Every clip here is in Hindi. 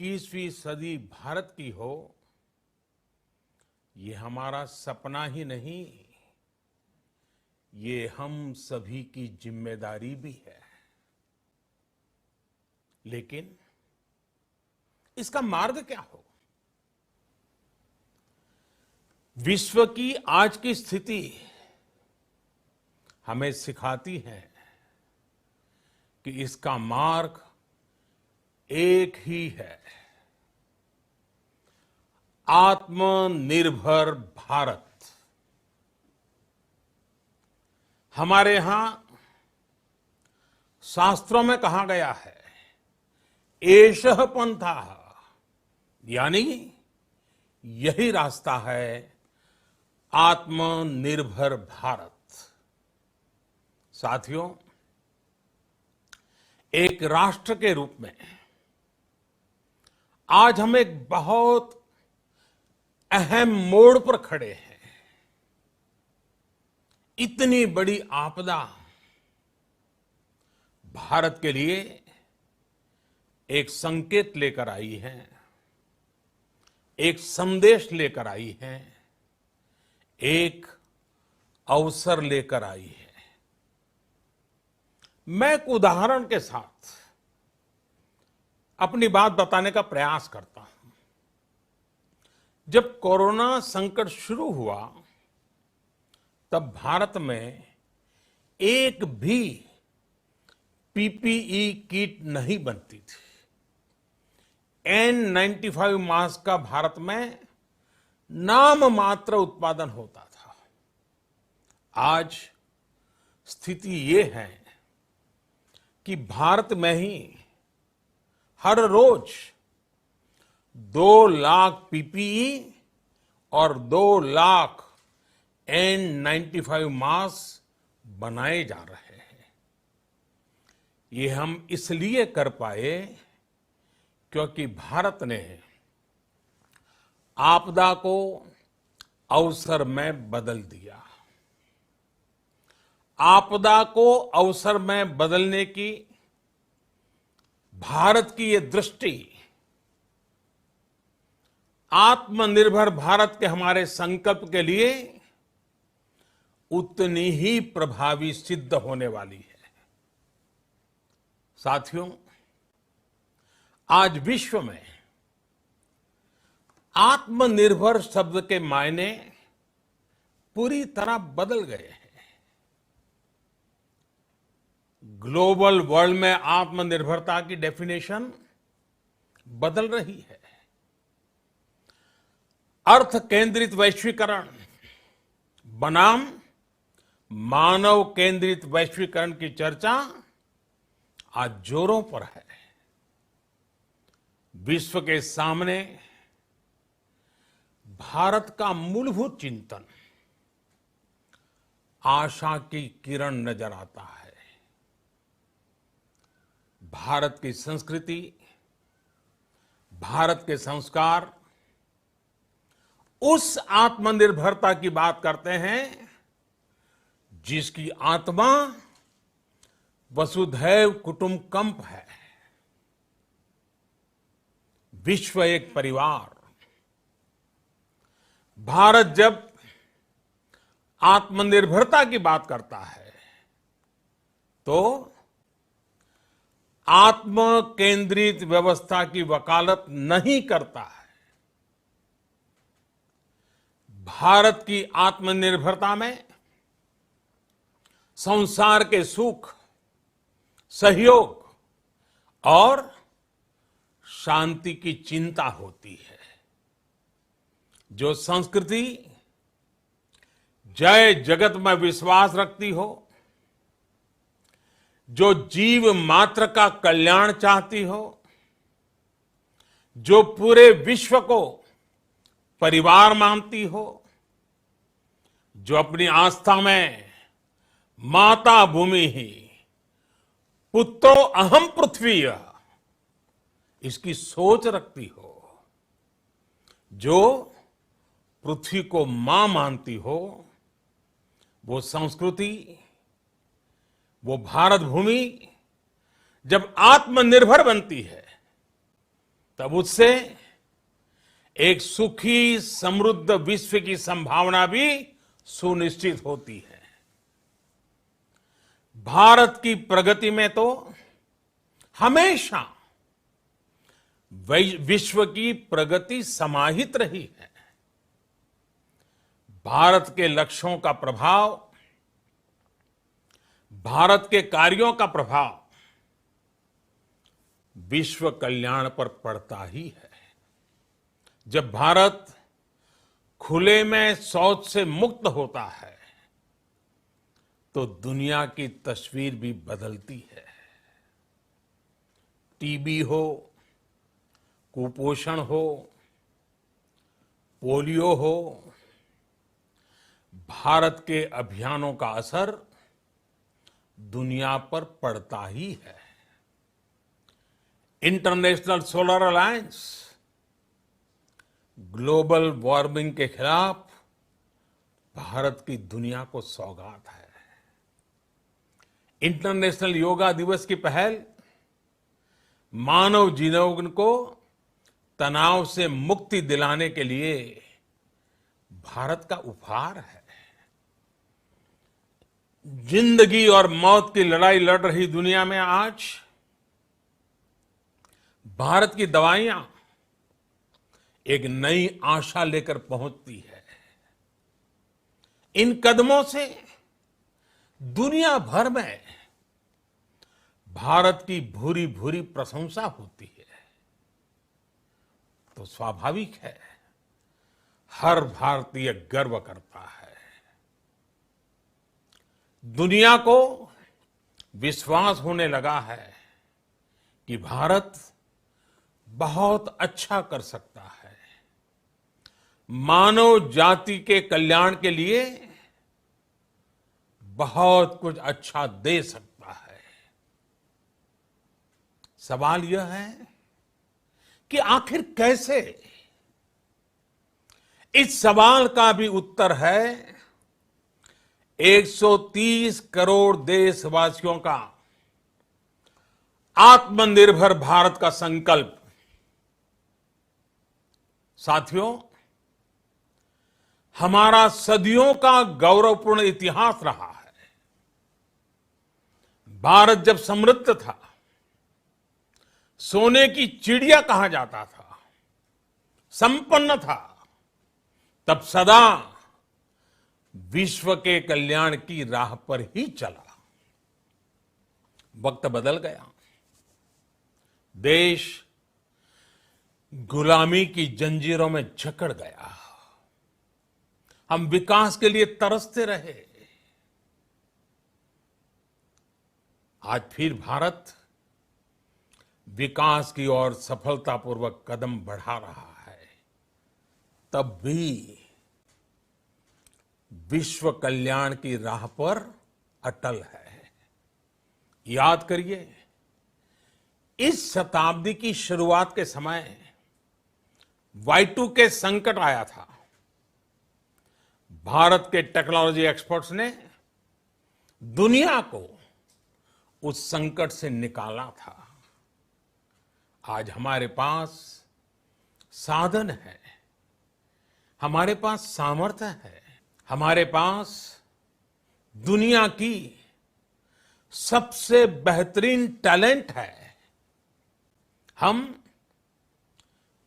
21वीं सदी भारत की हो, ये हमारा सपना ही नहीं, ये हम सभी की जिम्मेदारी भी है। लेकिन इसका मार्ग क्या हो? विश्व की आज की स्थिति हमें सिखाती है कि इसका मार्ग एक ही है, आत्मनिर्भर भारत। हमारे यहां शास्त्रों में कहा गया है, एषः पंथः, यानी यही रास्ता है आत्मनिर्भर भारत। साथियों, एक राष्ट्र के रूप में आज हम एक बहुत अहम मोड़ पर खड़े हैं। इतनी बड़ी आपदा भारत के लिए एक संकेत लेकर आई है, एक संदेश लेकर आई है, एक अवसर लेकर आई है। मैं एक उदाहरण के साथ अपनी बात बताने का प्रयास करता हूं। जब कोरोना संकट शुरू हुआ, तब भारत में एक भी पीपीई किट नहीं बनती थी। N95 मास्क का भारत में नाम मात्र उत्पादन होता था। आज स्थिति ये है कि भारत में ही हर रोज 2 लाख पीपीई और 2 लाख N95 मास्क बनाए जा रहे हैं। ये हम इसलिए कर पाए क्योंकि भारत ने आपदा को अवसर में बदल दिया। आपदा को अवसर में बदलने की भारत की ये दृष्टि आत्मनिर्भर भारत के हमारे संकल्प के लिए उतनी ही प्रभावी सिद्ध होने वाली है। साथियों, आज विश्व में आत्मनिर्भर शब्द के मायने पूरी तरह बदल गए हैं। ग्लोबल वर्ल्ड में आत्मनिर्भरता की डेफिनेशन बदल रही है। अर्थ केंद्रित वैश्वीकरण बनाम मानव केंद्रित वैश्वीकरण की चर्चा आज जोरों पर है। विश्व के सामने भारत का मूलभूत चिंतन आशा की किरण नजर आता है। भारत की संस्कृति, भारत के संस्कार उस आत्मनिर्भरता की बात करते हैं जिसकी आत्मा वसुधैव कुटुंबकम है। विश्व एक परिवार। भारत जब आत्मनिर्भरता की बात करता है तो आत्म केंद्रित व्यवस्था की वकालत नहीं करता है। भारत की आत्मनिर्भरता में संसार के सुख, सहयोग और शांति की चिंता होती है। जो संस्कृति जय जगत में विश्वास रखती हो, जो जीव मात्र का कल्याण चाहती हो, जो पूरे विश्व को परिवार मानती हो, जो अपनी आस्था में माता भूमि ही पुत्रो अहम पृथ्वी इसकी सोच रखती हो, जो पृथ्वी को मां मानती हो, वो संस्कृति, वो भारत भूमि जब आत्मनिर्भर बनती है तब उससे एक सुखी समृद्ध विश्व की संभावना भी सुनिश्चित होती है। भारत की प्रगति में तो हमेशा विश्व की प्रगति समाहित रही है। भारत के लक्ष्यों का प्रभाव, भारत के कार्यों का प्रभाव विश्व कल्याण पर पड़ता ही है। जब भारत खुले में शौच से मुक्त होता है तो दुनिया की तस्वीर भी बदलती है। टीबी हो, कुपोषण हो, पोलियो हो, भारत के अभियानों का असर दुनिया पर पड़ता ही है। International solar alliance global warming के खिलाफ भारत की दुनिया को सौगात है। इंटरनेशनल योगा दिवस की पहल मानव जीवन को तनाव से मुक्ति दिलाने के लिए भारत का उपहार है। जिंदगी और मौत की लड़ाई लड़ रही दुनिया में आज भारत की दवाइयां एक नई आशा लेकर पहुंचती है। इन कदमों से दुनिया भर में भारत की भूरी भूरी प्रशंसा होती है। तो स्वाभाविक है, हर भारतीय गर्व करता है। दुनिया को विश्वास होने लगा है कि भारत बहुत अच्छा कर सकता है, मानव जाति के कल्याण के लिए बहुत कुछ अच्छा दे सकता है। सवाल यह है कि आखिर कैसे? इस सवाल का भी उत्तर है 130 करोड़ देशवासियों का आत्मनिर्भर भारत का संकल्प। साथियों, हमारा सदियों का गौरवपूर्ण इतिहास रहा है। भारत जब समृद्ध था, सोने की चिड़िया कहा जाता था, संपन्न था, तब सदा विश्व के कल्याण की राह पर ही चला। वक्त बदल गया, देश गुलामी की जंजीरों में जकड़ गया। हम विकास के लिए तरसते रहे। आज फिर भारत विकास की ओर सफलतापूर्वक कदम बढ़ा रहा है। तब भी विश्व कल्याण की राह पर अटल है। याद करिए, इस शताब्दी की शुरुआत के समय Y2K संकट आया था। भारत के टेक्नोलॉजी एक्सपर्ट्स ने दुनिया को उस संकट से निकाला था। आज हमारे पास साधन है, हमारे पास सामर्थ्य है, हमारे पास दुनिया की सबसे बेहतरीन टैलेंट है। हम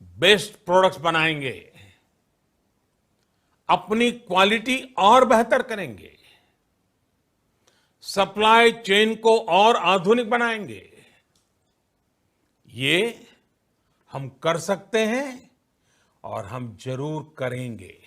बेस्ट प्रोडक्ट्स बनाएंगे, अपनी क्वालिटी और बेहतर करेंगे, सप्लाई चेन को और आधुनिक बनाएंगे। ये हम कर सकते हैं और हम जरूर करेंगे।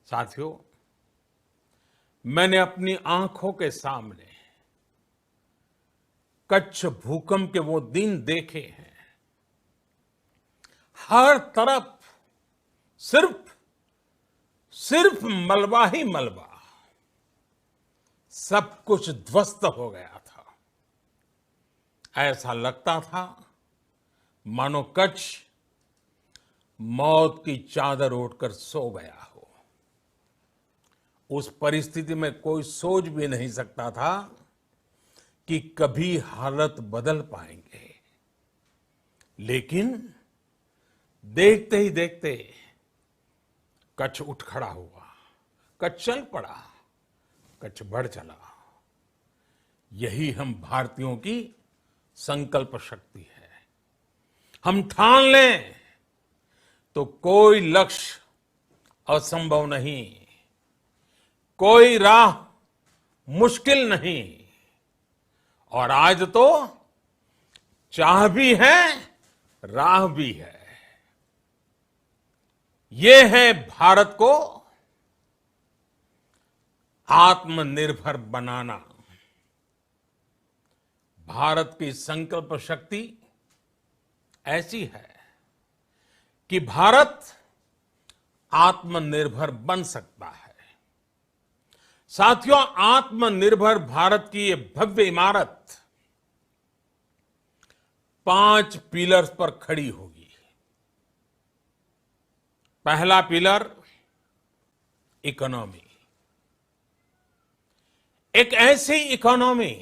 साथियों, मैंने अपनी आंखों के सामने कच्छ भूकंप के वो दिन देखे हैं। हर तरफ सिर्फ मलबा ही मलबा, सब कुछ ध्वस्त हो गया था। ऐसा लगता था मानो कच्छ मौत की चादर ओढ़कर सो गया हो। उस परिस्थिति में कोई सोच भी नहीं सकता था कि कभी हालत बदल पाएंगे। लेकिन देखते ही देखते कच्छ उठ खड़ा हुआ, कच्छ चल पड़ा, कच्छ बढ़ चला। यही हम भारतीयों की संकल्प शक्ति है। हम ठान लें तो कोई लक्ष्य असंभव नहीं, कोई राह मुश्किल नहीं। और आज तो चाह भी है, राह भी है। ये है भारत को आत्मनिर्भर बनाना। भारत की संकल्प शक्ति ऐसी है कि भारत आत्मनिर्भर बन सकता है। साथियों, आत्मनिर्भर भारत की ये भव्य इमारत 5 पिलर्स पर खड़ी होगी। पहला पिलर इकोनॉमी। एक ऐसी इकोनॉमी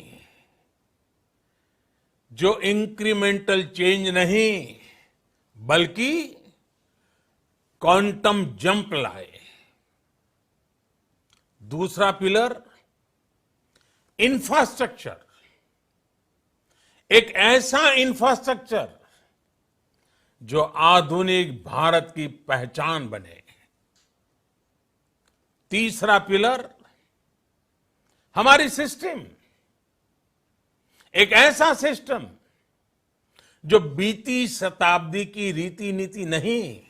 जो इंक्रीमेंटल चेंज नहीं बल्कि क्वांटम जंप लाए। दूसरा पिलर इंफ्रास्ट्रक्चर। एक ऐसा इंफ्रास्ट्रक्चर जो आधुनिक भारत की पहचान बने। तीसरा पिलर हमारी सिस्टम। एक ऐसा सिस्टम जो बीती शताब्दी की रीति नीति नहीं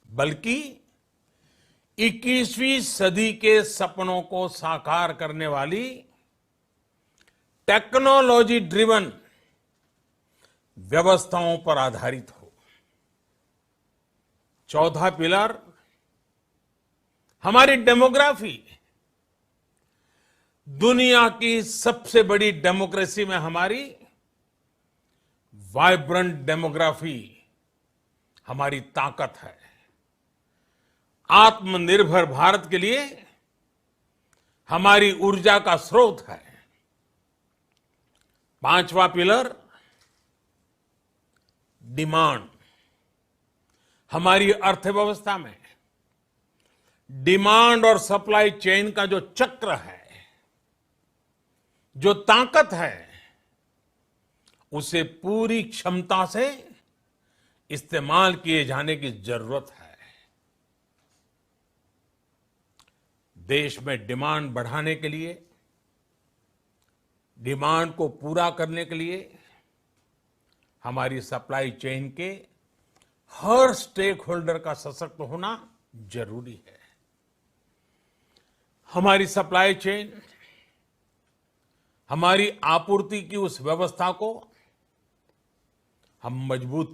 बल्कि 21वीं सदी के सपनों को साकार करने वाली टेक्नोलॉजी ड्रिवन व्यवस्थाओं पर आधारित हो। चौथा पिलर हमारी डेमोग्राफी। दुनिया की सबसे बड़ी डेमोक्रेसी में हमारी वाइब्रेंट डेमोग्राफी हमारी ताकत है। आत्मनिर्भर भारत के लिए हमारी ऊर्जा का स्रोत है। पांचवा पिलर डिमांड। हमारी अर्थव्यवस्था में डिमांड और सप्लाई चेन का जो चक्र है, जो ताकत है, उसे पूरी क्षमता से इस्तेमाल किए जाने की जरूरत है। देश में डिमांड बढ़ाने के लिए, डिमांड को पूरा करने के लिए हमारी सप्लाई चेन के हर स्टेक होल्डर का सशक्त होना जरूरी है। हमारी सप्लाई चेन, हमारी आपूर्ति की उस व्यवस्था को हम मजबूत